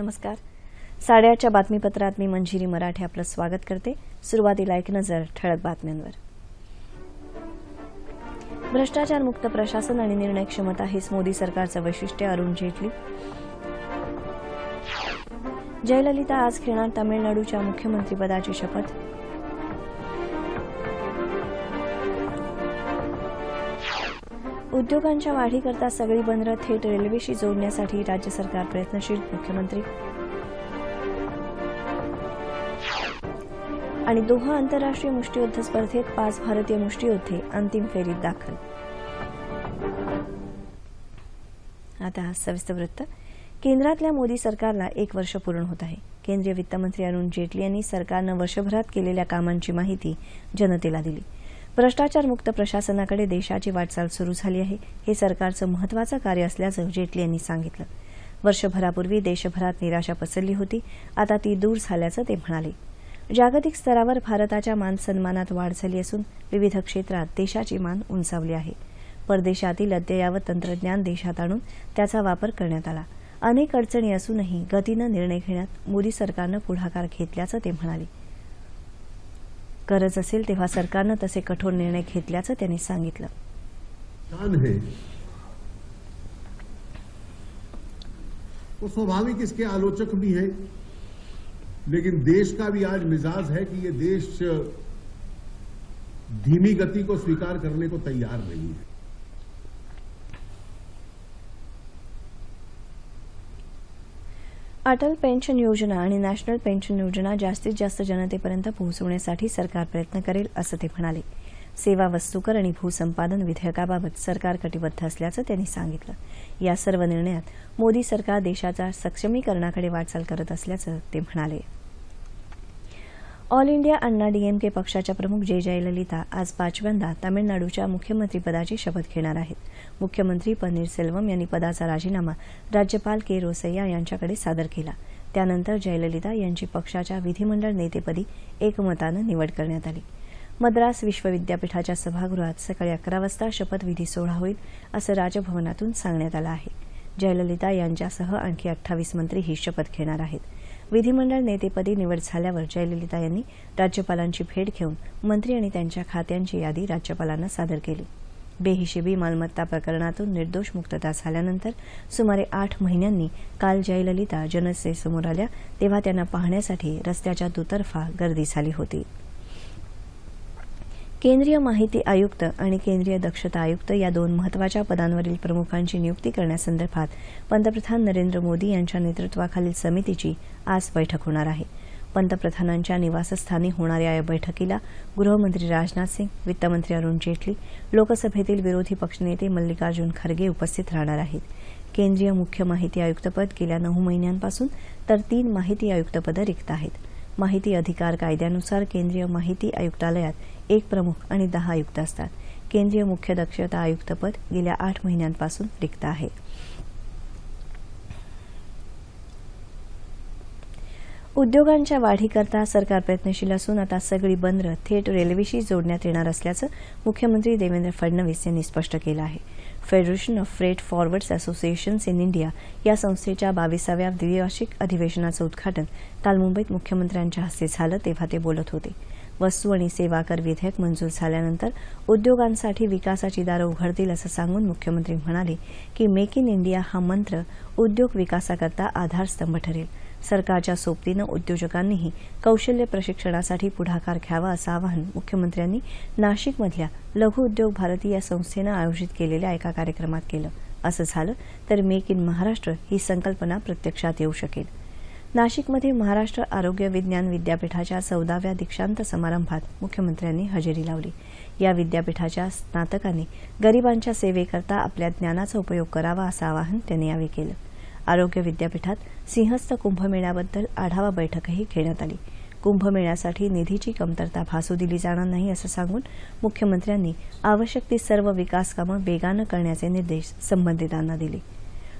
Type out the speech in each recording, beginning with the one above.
नमस्कार. 8:30च्या बातमीपत्रात मी मंजिरी मराठे आपलं स्वागत करते. सुरुवातीला एक नजर ठळक बातम्यांवर. भ्रष्टाचार मुक्त प्रशासन आणि निर्णय क्षमता हेच मोदी सरकारचं वैशिष्ट्य. अरुण जेटली. जयललिता आज घेणार तामिळनाडूच्या मुख्यमंत्रीपदाची शपथ. उद्योगांच्या वाढीकरता सगळी बंदरं थेट रेल्वेशी जोडण्यासाठी राज्य सरकार प्रयत्नशील. मुख्यमंत्री. आणि दोहा आंतरराष्ट्रीय मुष्टियुद्ध स्पर्धेत 5 भारतीय मुष्टियोद्धे अंतिम फेरीत दाखल. आता सविस्तर वृत्त. केंद्रातल्या मोदी सरकारला 1 वर्ष पूर्ण होत आहे. केंद्रीय वित्तमंत्री अरुण जेटली यांनी सरकारनं वर्षभरात केलेल्या कामांची माहिती जनतेला दिली. भ्रष्टाचार मुक्त प्रशासनाकडे देशाची वाटचाल सुरू झाली आहे. हे सरकारचं महत्त्वाचं कार्य असल्याचं जेटली यांनी सांगितलं. वर्षभरापूर्वी देशभरात निराशा पसरली होती. आता ती दूर झाल्याचं ते म्हणाले. जागतिक स्तरावर भारताच्या मानसन्मानात वाढ झाली असून विविध क्षेत्रात देशाची मान उंचावली आहे. परदेशातील अद्ययावत तंत्रज्ञान देशात आणून त्याचा वापर करण्यात आला. अनेक अडचणी असूनही गतीनं निर्णय घेण्यात मोदी सरकारनं पुढाकार घेतल्याचं ते म्हणाले. गरज असेल तेव्हा सरकारनं तसे कठोर निर्णय घेतल्याचं त्यांनी सांगितलं. वो स्वाभाविक इसके आलोचक भी है, लेकिन देश का भी आज मिजाज है कि ये देश धीमी गति को स्वीकार करने को तैयार नहीं है. अटल पेन्शन योजना आणि नॅशनल पेन्शन योजना जास्तीत जास्त जनतेपर्यंत पोहोचवण्यासाठी सरकार प्रयत्न करेल असं ते म्हणाले. सेवा वस्तुकर आणि भूसंपादन विधेयकाबाबत सरकार कटिबद्ध असल्याचं त्यांनी सांगितलं. या सर्व निर्णयात मोदी सरकार देशाच्या सक्षमीकरणाकडे वाटचाल करत असल्याचं ते म्हणाले. ऑल इंडिया अण्णा डीएमके पक्षाच्या प्रमुख जयललिता आज 5व्यांदा तामिळनाडूच्या मुख्यमंत्रीपदाची शपथ घेणार आहेत. मुख्यमंत्री पन्नीरसेल्वम यांनी पदाचा राजीनामा राज्यपाल के रोसय्या यांच्याकडे सादर केला. त्यानंतर जयललिता यांची पक्षाच्या विधिमंडळ नेतेपदी एकमतानं निवड करण्यात आली. मद्रास विश्वविद्यापीठाच्या सभागृहात सकाळी 11 वाजता शपथविधी सोहळा होईल असं राजभवनातून सांगण्यात आलं आहे. जयललिता यांच्यासह आणखी 28 मंत्री ही शपथ घेणार आहेत. विधिमंडळ नेतेपदी निवड झाल्यावर जयललिता यांनी राज्यपालांची भेट घेऊन मंत्री आणि त्यांच्या खात्यांची यादी राज्यपालांना सादर केली. बेहिशेबी मालमत्ता प्रकरणातून निर्दोष मुक्तता झाल्यानंतर सुमारे 8 महिन्यांनी काल जयललिता जनतेसमोर आल्या तेव्हा त्यांना पाहण्यासाठी रस्त्याच्या दुतर्फा गर्दी झाली होती. केंद्रीय माहिती आयुक्त आणि केंद्रीय दक्षता आयुक्त या 2 महत्त्वाच्या पदांवरील प्रमुखांची नियुक्ती करण्यासंदर्भात पंतप्रधान नरेंद्र मोदी यांच्या नेतृत्वाखालील समितीची आज बैठक होणार आहे. पंतप्रधानांच्या निवासस्थानी होणाऱ्या या बैठकीला गृहमंत्री राजनाथ सिंग, वित्तमंत्री अरुण जेटली, लोकसभेतील विरोधी पक्षनेते मल्लिकार्जुन खरगे उपस्थित राहणार आहेत. केंद्रीय मुख्य माहिती आयुक्तपद गेल्या 9 महिन्यांपासून तर 3 माहिती आयुक्तपदं रिक्त आहेत. माहिती अधिकार कायद्यानुसार केंद्रीय माहिती आयुक्तालयात 1 प्रमुख आणि 10 आयुक्त असतात. केंद्रीय मुख्य दक्षता आयुक्तपद गेल्या 8 महिन्यांपासून रिक्त आहे. उद्योगांच्या वाढीकरता सरकार प्रयत्नशील असून आता सगळी बंदरं थेट रेल्वेशी जोडण्यात येणार असल्याचं मुख्यमंत्री देवेंद्र फडणवीस यांनी स्पष्ट केलं आहे. Federation of freight forwards associations in India या संस्थेच्या 22व्या द्विवार्षिक अधिवेशनाचं उद्घाटन काल मुंबईत मुख्यमंत्र्यांच्या हस्ते झालं तेव्हा ते बोलत होते. वस्तू आणि सेवा कर विधेयक मंजूर झाल्यानंतर उद्योगांसाठी विकासाची दारं उघडतील असं सांगून मुख्यमंत्री म्हणाले की मेक इन इंडिया हा मंत्र उद्योग विकासाकरता आधारस्तंभ ठरेल. सरकारच्या सोबतीनं उद्योजकांनीही कौशल्य प्रशिक्षणासाठी पुढाकार घ्यावा असं आवाहन मुख्यमंत्र्यांनी नाशिकमधल्या लघु उद्योग भारती या संस्थेनं आयोजित केलेल्या एका कार्यक्रमात केलं. असं झालं तर मेक इन महाराष्ट्र ही संकल्पना प्रत्यक्षात येऊ शकेल. नाशिकमध्ये महाराष्ट्र आरोग्य विज्ञान विद्यापीठाच्या 14व्या दीक्षांत समारंभात मुख्यमंत्र्यांनी हजेरी लावली. या विद्यापीठाच्या स्नातकांनी गरिबांच्या सेवेकरता आपल्या ज्ञानाचा उपयोग करावा असं आवाहन त्यांनी यावेळी केलं. आरोग्य विद्यापीठात सिंहस्थ कुंभमेळ्याबद्दल आढावा बैठकही घेण्यात आली. कुंभमेळ्यासाठी निधीची कमतरता भासू दिली जाणार नाही असं सांगून मुख्यमंत्र्यांनी आवश्यक ती सर्व विकास कामं वेगानं करण्याचे निर्देश संबंधितांना दिले.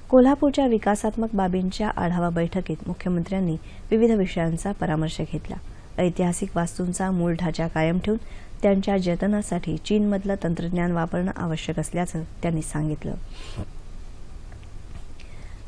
कोल्हापूरच्या विकासात्मक बाबींच्या आढावा बैठकीत मुख्यमंत्र्यांनी विविध विषयांचा परामर्श घेतला. ऐतिहासिक वास्तूंचा मूळ ढाचा कायम ठेवून त्यांच्या जतनासाठी चीनमधलं तंत्रज्ञान वापरणं आवश्यक असल्याचं त्यांनी सांगितलं.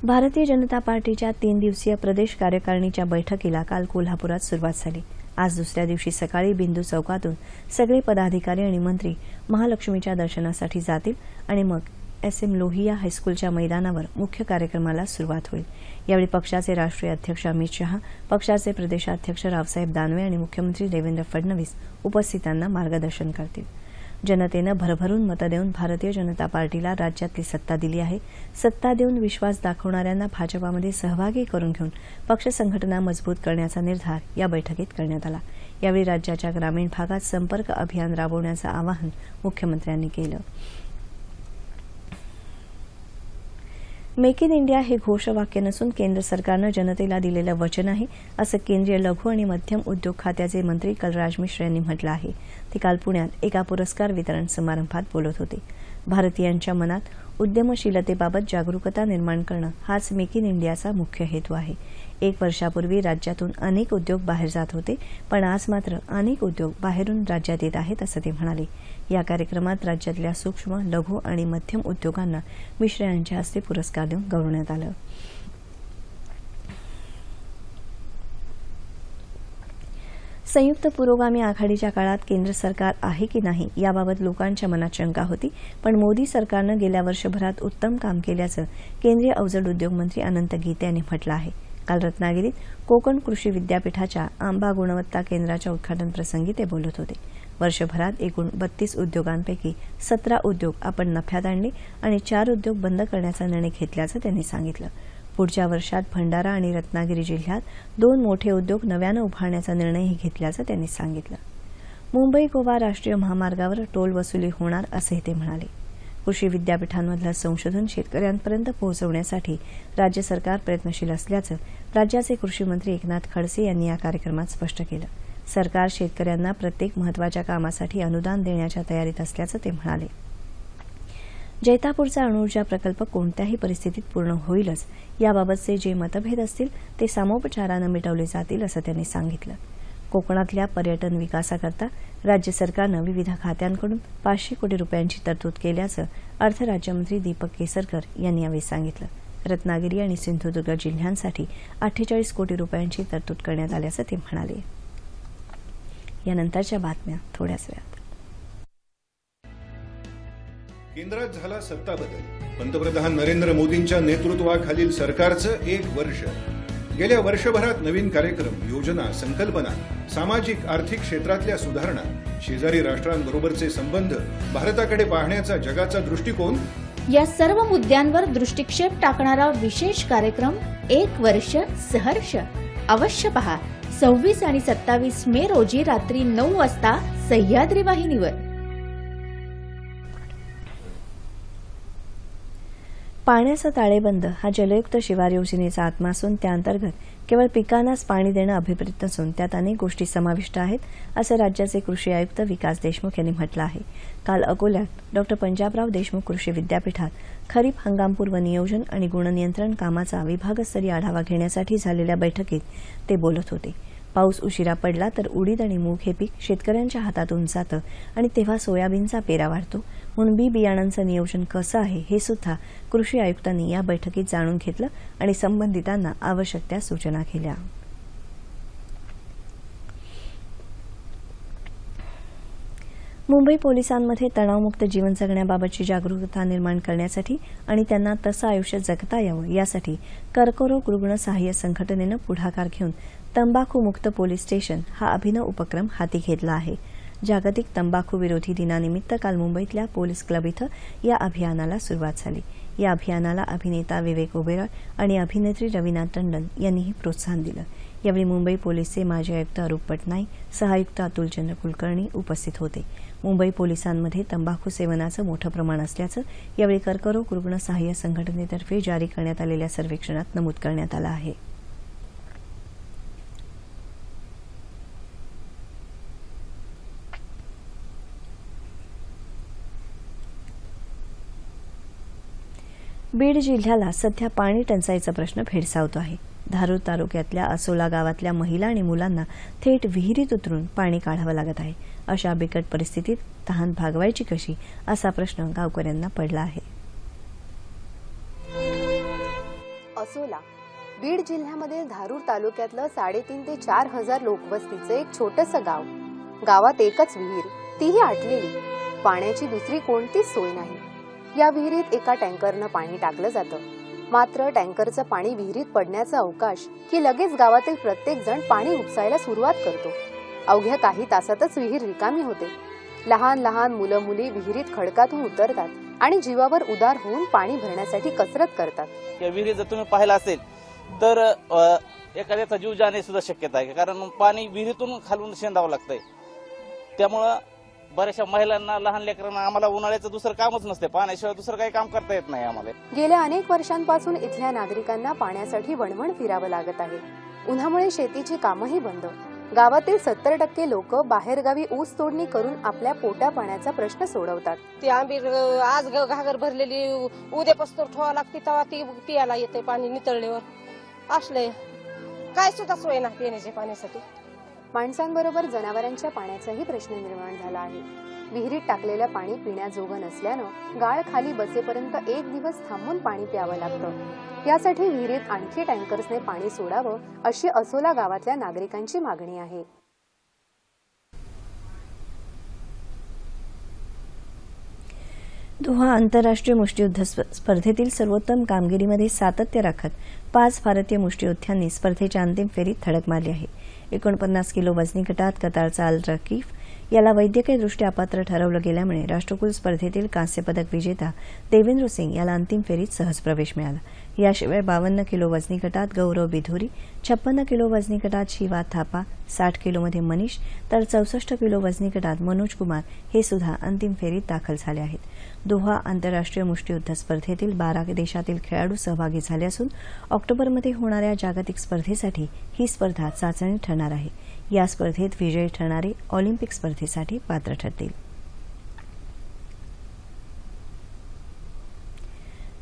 भारतीय जनता पार्टीच्या 3 दिवसीय प्रदेश कार्यकारिणीच्या बैठकीला काल कोल्हापुरात सुरुवात झाली। आज दुसऱ्या दिवशी सकाळी बिंदू चौकातून सगळे पदाधिकारी आणि मंत्री महालक्ष्मीच्या दर्शनासाठी जातील आणि मग SM लोहिया हायस्कूलच्या मैदानावर मुख्य कार्यक्रमाला सुरुवात होईल। यावेळी पक्षाचे राष्ट्रीय अध्यक्ष अमित शहा, पक्षाचे प्रदेशाध्यक्ष रावसाहेब दानवे आणि मुख्यमंत्री देवेंद्र फडणवीस उपस्थितांना मार्गदर्शन करतील। जनतेनं भरभरून मतं देऊन भारतीय जनता पार्टीला राज्यातली सत्ता दिली आहे। सत्ता देऊन विश्वास दाखवणाऱ्यांना भाजपामध्ये सहभागी करून घेऊन पक्ष संघटना मजबूत करण्याचा निर्धार या बैठकीत करण्यात आला। यावेळी राज्याच्या ग्रामीण भागात संपर्क अभियान राबवण्याचं आवाहन मुख्यमंत्र्यांनी केलं। मेक इन इंडिया हे घोषवाक्य नसून केंद्र सरकारनं जनतेला दिलेलं वचन आहे, असं केंद्रीय लघु आणि मध्यम उद्योग खात्याचे मंत्री कलराज मिश्र यांनी म्हटलं आहे। ते काल पुण्यात एका पुरस्कार वितरण समारंभात बोलत होते। भारतीयांच्या मनात उद्यमशीलतेबाबत जागरूकता निर्माण करणं हाच मेक इन इंडियाचा मुख्य हेतू आहे। 1 वर्षापूर्वी राज्यातून अनेक उद्योग बाहेर जात होते, पण आज मात्र अनेक उद्योग बाहेरून राज्यात येत आहेत, असं ते म्हणाले। या कार्यक्रमात राज्यातल्या सूक्ष्म, लघु आणि मध्यम उद्योगांना मिश्र यांच्या हस्ते पुरस्कार देऊन गौरवण्यात आलं। संयुक्त पुरोगामी आघाडीच्या काळात केंद्र सरकार आहे की नाही याबाबत लोकांच्या मनात शंका होती, पण मोदी सरकारनं गेल्या वर्षभरात उत्तम काम केल्याचं केंद्रीय अवजड उद्योग मंत्री अनंत गीते यांनी म्हटलं आहे। काल रत्नागिरीत कोकण कृषी विद्यापीठाच्या आंबा गुणवत्ता केंद्राच्या उद्घाटन प्रसंगी ते बोलत होते। वर्षभरात एकूण 32 उद्योगांपैकी 17 उद्योग आपण नफ्यात आणले आणि 4 उद्योग बंद करण्याचा निर्णय घेतल्याचं त्यांनी सांगितलं। पुढच्या वर्षात भंडारा आणि रत्नागिरी जिल्ह्यात 2 मोठे उद्योग नव्यानं उभारण्याचा निर्णयही घेतल्याचं त्यांनी सांगितलं। मुंबई गोवा राष्ट्रीय महामार्गावर टोल वसुली होणार असंही ते म्हणाले। कृषी विद्यापीठांमधलं संशोधन शेतकऱ्यांपर्यंत पोहोचवण्यासाठी राज्य सरकार प्रयत्नशील असल्याचं राज्याचे कृषी मंत्री एकनाथ खडसे यांनी या कार्यक्रमात स्पष्ट केलं। सरकार शेतकऱ्यांना प्रत्येक महत्त्वाच्या कामासाठी अनुदान देण्याच्या तयारीत असल्याचं ते म्हणाले। जैतापूरचा अणुऊर्जा प्रकल्प कोणत्याही परिस्थितीत पूर्ण होईलच, याबाबतचे जे मतभेद असतील ते सामोपचारानं मिटवले जातील, असं त्यांनी सांगितलं। कोकणातल्या पर्यटन विकासाकरता राज्य सरकारनं विविध खात्यांकडून 500 कोटी रुपयांची तरतूद केल्याचं अर्थ राज्यमंत्री दीपक केसरकर यांनी यावेळी सांगितलं। रत्नागिरी आणि सिंधुदुर्ग जिल्ह्यांसाठी 48 कोटी रुपयांची तरतूद करण्यात आल्याचं ते म्हणाले। यानंतरच्या बातम्या थोड्याच वेळात। केंद्रात झाला सत्ता बदल। पंतप्रधान नरेंद्र मोदींच्या नेतृत्वाखालील सरकारचं 1 वर्ष। गेल्या वर्षभरात नवीन कार्यक्रम, योजना, संकल्पना, सामाजिक आर्थिक क्षेत्रातल्या सुधारणा, शेजारी राष्ट्रांबरोबरचे संबंध, भारताकडे पाहण्याचा जगाचा दृष्टिकोन, या सर्व मुद्द्यांवर दृष्टिक्षेप टाकणारा विशेष कार्यक्रम 1 वर्ष सहर्ष। अवश्य पहा 26 आणि 27 मे रोजी रात्री 9 वाजता सह्याद्री वाहिनीवर। पाण्याचा ताळेबंद हा जलयुक्त शिवार योजनेचा आत्मा असून त्याअंतर्गत केवळ पिकांनाच पाणी देणं अभिप्रेत नसून त्यात अनेक गोष्टी समाविष्ट आहेत, असं राज्याचे कृषी आयुक्त विकास देशमुख यांनी म्हटलं आहे। काल अकोल्यात डॉ. पंजाबराव देशमुख कृषी विद्यापीठात खरीप हंगामपूर्व नियोजन आणि गुणनियंत्रण कामाचा विभागस्तरीय आढावा घेण्यासाठी झालेल्या बैठकीत ते बोलत होते। पाऊस उशिरा पडला तर उडीद आणि मूग हे पीक शेतकऱ्यांच्या हातातून जातं आणि तेव्हा सोयाबीनचा पेरा वाढतो, म्हणून बी बियाणांचं नियोजन कसं आहे हे सुद्धा कृषी आयुक्तांनी या बैठकीत जाणून घेतलं आणि संबंधितांना आवश्यक त्या सूचना केल्या। मुंबई पोलिसांमध्ये तणावमुक्त जीवन जगण्याबाबतची जागरूकता निर्माण करण्यासाठी आणि त्यांना तसं आयुष्य जगता यावं यासाठी कर्करोग रुग्ण सहाय्य संघटनेनं पुढाकार घेऊन तंबाखूमुक्त पोलीस स्टेशन हा अभिनव उपक्रम हाती घेतला आहे। जागतिक तंबाखू विरोधी दिनानिमित्त काल मुंबईतल्या पोलीस क्लब इथं या अभियानाला सुरुवात झाली। या अभियानाला अभिनेता विवेक ओबेरॉय आणि अभिनेत्री रवीना टंडन यांनीही प्रोत्साहन दिलं। यावेळी मुंबई पोलीसचे माजी आयुक्त अरूप पटनाईक, सहायुक्त अतुलचंद्र कुलकर्णी उपस्थित होते। मुंबई पोलिसांमध्ये तंबाखू सेवनाचं मोठं प्रमाण असल्याचं यावेळी कर्करोग रुग्ण सहाय्य संघटनेतर्फे जारी करण्यात आलेल्या सर्वेक्षणात नमूद करण्यात आलं आहे। बीड जिल्ह्याला सध्या पाणी टंचाईचा प्रश्न भेडसावतो आहे। धारूर तालुक्यातल्या असोला गावातल्या महिला आणि मुलांना थेट विहिरीत उतरून पाणी काढावं लागत आहे। अशा बिकट परिस्थितीत तहान भागवायची कशी असा प्रश्न गावकऱ्यांना पडला आहे। असोला बीड जिल्ह्यामधील धारूर तालुक्यातलं 3.5 ते 4 हजार लोकवस्तीचं एक छोटंसं गाव. गावात एकच विहीर, तीही आटलेली. पाण्याची दुसरी कोणतीच सोय नाही. या विहिरीत एका टँकरनं पाणी टाकलं जातं. मात्र टँकरचं पाणी विहिरीत पडण्याचा अवकाश की लगेच गावातील प्रत्येक जण पाणी उपसायला सुरुवात करतो. अवघ्या काही तासातच विहीर रिकामी होते. लहान लहान मुलं मुली विहिरीत खडकातून उतरतात आणि जीवावर उदार होऊन पाणी भरण्यासाठी कसरत करतात. या विहिरी जर तुम्ही पाहिला असेल तर एखाद्याचा जीव जाणे सुद्धा शक्यता आहे, कारण पाणी विहिरीतून खालून शेंदावं लागतंय. त्यामुळं बऱ्याचशा महिलांना, लहान लेकरांना आम्हाला उन्हाळ्याचं दुसरं कामच नसते, पाण्याशिवाय दुसरं काही काम करता येत नाही आम्हाला. गेल्या अनेक वर्षांपासून इथल्या नागरिकांना पाण्यासाठी वणवण फिरावं लागत आहे. उन्हामुळे शेतीची कामही बंद. गावातील 70% लोक बाहेरगावी ऊस तोडणी करून आपल्या पोटा पाण्याचा प्रश्न सोडवतात. ती आंबीर आज घागर भरलेली उद्यापासून ठेवा लागते, तेव्हा ती पियाला येते पाणी नितळल्यावर. असले काय सुद्धा सोय नाही पिण्याच्या पाण्यासाठी. माणसांबरोबर जनावरांच्या पाण्याचाही प्रश्न निर्माण झाला आहे. विहिरीत टाकलेलं पाणी पिण्याजोगं नसल्यानं गाळ खाली बसेपर्यंत एक दिवस थांबून पाणी प्यावं लागतं. यासाठी विहिरीत आणखी टँकर्सने पाणी सोडावं अशी असोला गावातल्या नागरिकांची मागणी आहे. दोहा आंतरराष्ट्रीय मुष्टियुद्ध स्पर्धेतील सर्वोत्तम कामगिरीमध्ये सातत्य राखत 5 भारतीय मुष्टियोद्ध्यांनी स्पर्धेच्या अंतिम फेरीत धडक मारली आहे. 49 किलो वजनी गटात कतारचा अल रकीफ याला वैद्यकीयदृष्ट्या अपात्र ठरवलं गेल्यामुळे राष्ट्रकुल स्पर्धेतील कांस्य पदक विजेता देवेंद्र सिंग याला अंतिम फेरीत सहज प्रवेश मिळाला. याशिवाय 52 किलो वजनी गटात गौरव बिधुरी, 56 किलो वजनी गटात शिवा थापा, 60 किलोमध्ये मनीष तर 64 किलो वजनी गटात मनोज कुमार हे सुद्धा अंतिम फेरीत दाखल झाले आहेत. दोहा आंतरराष्ट्रीय मुष्टियुद्ध स्पर्धेतील 12 देशातील खेळाडू सहभागी झाले असून ऑक्टोबरमध्ये होणाऱ्या जागतिक स्पर्धेसाठी ही स्पर्धा चाचणी ठरणार आहे. या स्पर्धेत विजयी ठरणारे ऑलिम्पिक स्पर्धेसाठी पात्र ठरतील.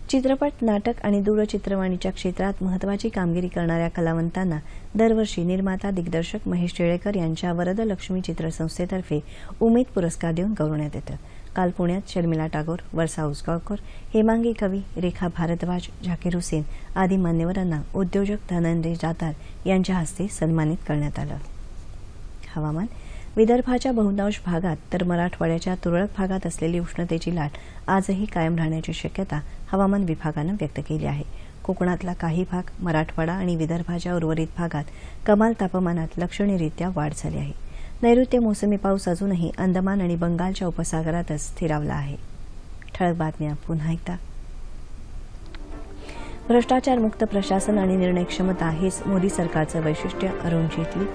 चित्रपट, नाटक आणि दूरचित्रवाणीच्या क्षेत्रात महत्वाची कामगिरी करणाऱ्या कलावंतांना दरवर्षी निर्माता दिग्दर्शक महेश टिळेकर यांच्या वरदलक्ष्मी चित्रसंस्थेतर्फे उमेद पुरस्कार देऊन गौरवण्यात येतं. काल पुण्यात शर्मिला टागोर, वर्षा उसगावकर, हेमांगी कवी, रेखा भारद्वाज, झाकीर हुसेन आदी मान्यवरांना उद्योजक धनंजय जातार यांच्या हस्ते सन्मानित करण्यात आलं. हवामान. विदर्भाच्या बहुतांश भागात तर मराठवाड्याच्या तुरळक भागात असलेली उष्णतेची लाट आजही कायम राहण्याची शक्यता हवामान विभागानं व्यक्त केली आहे. कोकणातला काही भाग, मराठवाडा आणि विदर्भाच्या उर्वरित भागात कमाल तापमानात लक्षणीयरित्या वाढ झाली आहे. नैऋत्य मोसमी पाऊस अजूनही अंदमान आणि बंगालच्या उपसागरातच स्थिरावला आहे. ठळक बातम्या पुन्हा एकदा. भ्रष्टाचारमुक्त प्रशासन आणि निर्णय क्षमता हेच मोदी सरकारचं वैशिष्ट्य, अरुण जेटली.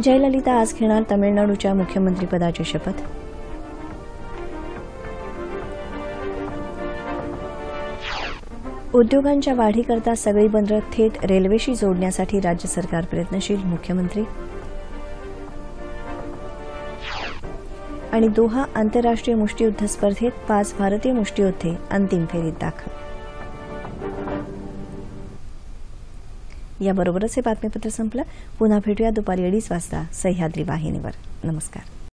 जयललिता आज घेणार तमिळनाडूच्या मुख्यमंत्रीपदाची शपथ. उद्योगांच्या वाढीकरता सगळी बंदरं थेट रेल्वेशी जोडण्यासाठी राज्य सरकार प्रयत्नशील, मुख्यमंत्री. आणि दोहा आंतरराष्ट्रीय मुष्टियुद्ध स्पर्धेत 5 भारतीय मुष्टियोद्धे अंतिम फेरीत दाखल. याबरोबरच हे बातमीपत्र संपलं. पुन्हा भेटूया दुपारी 2:30 वाजता सह्याद्री वाहिनीवर. नमस्कार.